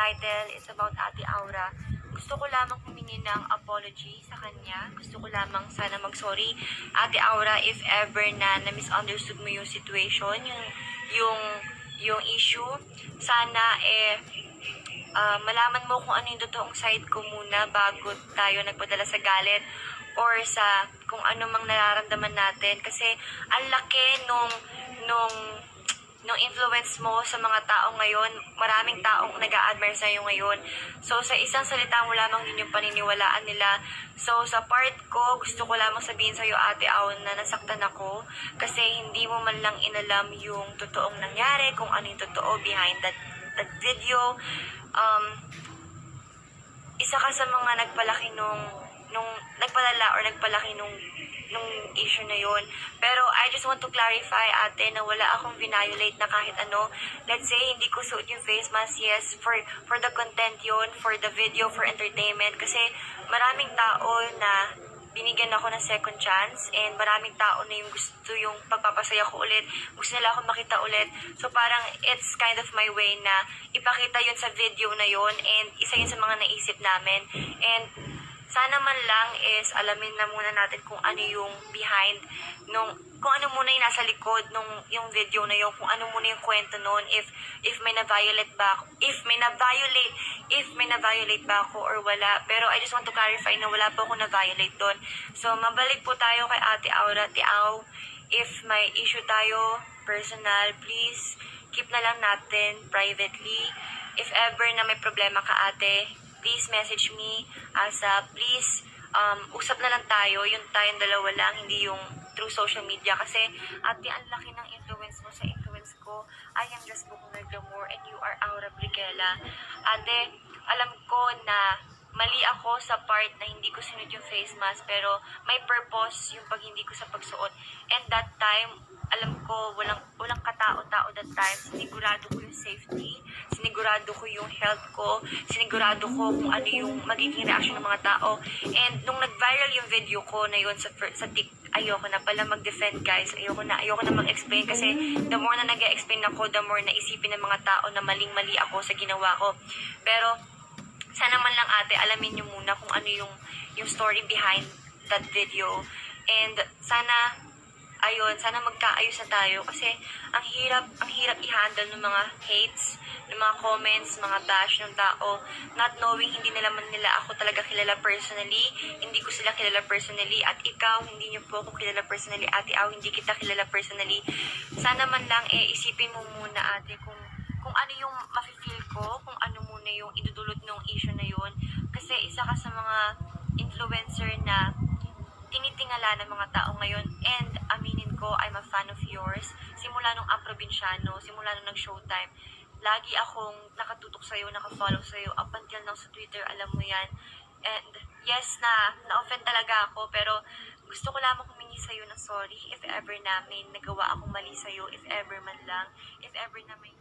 title is about Ate Aura. Gusto ko lamang humingi ng apology sa kanya. Gusto ko lamang sana mag-sorry, Ate Aura, if ever na na-misunderstood mo yung situation, yung issue. Sana malaman mo kung ano yung totoong side ko muna bago tayo nagpadala sa galit or sa kung ano mang nararamdaman natin. Kasi ang laki nung influence mo sa mga tao ngayon. Maraming taong nag-a-admire sa iyo ngayon. So, sa isang salita mo lamang yun yung paniniwalaan nila. So, sa part ko, gusto ko lamang sabihin sa iyo, Ate Aw, na nasaktan ako kasi hindi mo man lang inalam yung totoong nangyari, kung ano yung totoo behind that video. Isa ka sa mga nagpalaki nung nagpalala or nagpalaki nung issue na yun. Pero I just want to clarify, ate, na wala akong violate na kahit ano. Let's say, hindi ko suot yung face mask. Yes, for the content yun, for the video, for entertainment. Kasi maraming tao na binigyan ako ng second chance and maraming tao na yung gusto yung pagpapasaya ko ulit. Gusto nila ako makita ulit. So parang it's kind of my way na ipakita yun sa video na yun and isa yun sa mga naisip namin. And sana man lang is alamin na muna natin kung ano yung behind kung ano muna yung nasa likod yung video na yun, kung ano muna yung kwento noon, if may na-violate ba ako, if may na-violate ba ako or wala. Pero I just want to clarify na wala po ako na-violate doon. So mabalik po tayo kay Ate Aura. Ate Aw, if may issue tayo personal, please keep na lang natin privately. If ever na may problema ka, ate, please message me please, usap na lang tayo, yung tayong dalawa lang, hindi yung through social media. Kasi, ate, ang laki ng influence mo sa influence ko. I am just Bukunag Glamour and you are Aura Brigela. Ate, alam ko na mali ako sa part na hindi ko sinunod yung face mask, pero may purpose yung pag hindi ko sa pagsuot. And that time, alam ko, walang katao-tao that time. Sinigurado ko yung safety, sinigurado ko yung health ko, sinigurado ko kung ano yung magiging reaction ng mga tao. And nung nag-viral yung video ko na yun sa ayoko na pala mag-defend, guys. Ayoko na mag-explain kasi the more na nag-explain ako, the more na isipin ng mga tao na maling-mali ako sa ginawa ko. Pero sana man lang, ate, alamin nyo muna kung ano yung story behind that video. And sana magkaayos na tayo kasi ang hirap i-handle ng mga hates, ng mga comments, mga bash ng tao, not knowing hindi nila ako talaga kilala personally, hindi ko sila kilala personally, at ikaw, hindi niyo po ako kilala personally, Ate Aw, hindi kita kilala personally. Sana man lang isipin mo muna, ate, kung ano yung mafe-feel ko, kung ano muna yung idudulot ng issue na yun. Kasi isa ka sa mga influencer na tinitingala ng mga tao ngayon, and aminin ko, I'm a fan of yours. Simula nung Aprobinsyano, simula nung nag-showtime, lagi akong nakatutok sa'yo, nakafollow sa'yo, up until now sa Twitter, alam mo yan. And yes, na-offend talaga ako, pero gusto ko lamang humingi sa'yo ng sorry if ever na may nagawa akong mali sa'yo, if ever man lang, if ever na may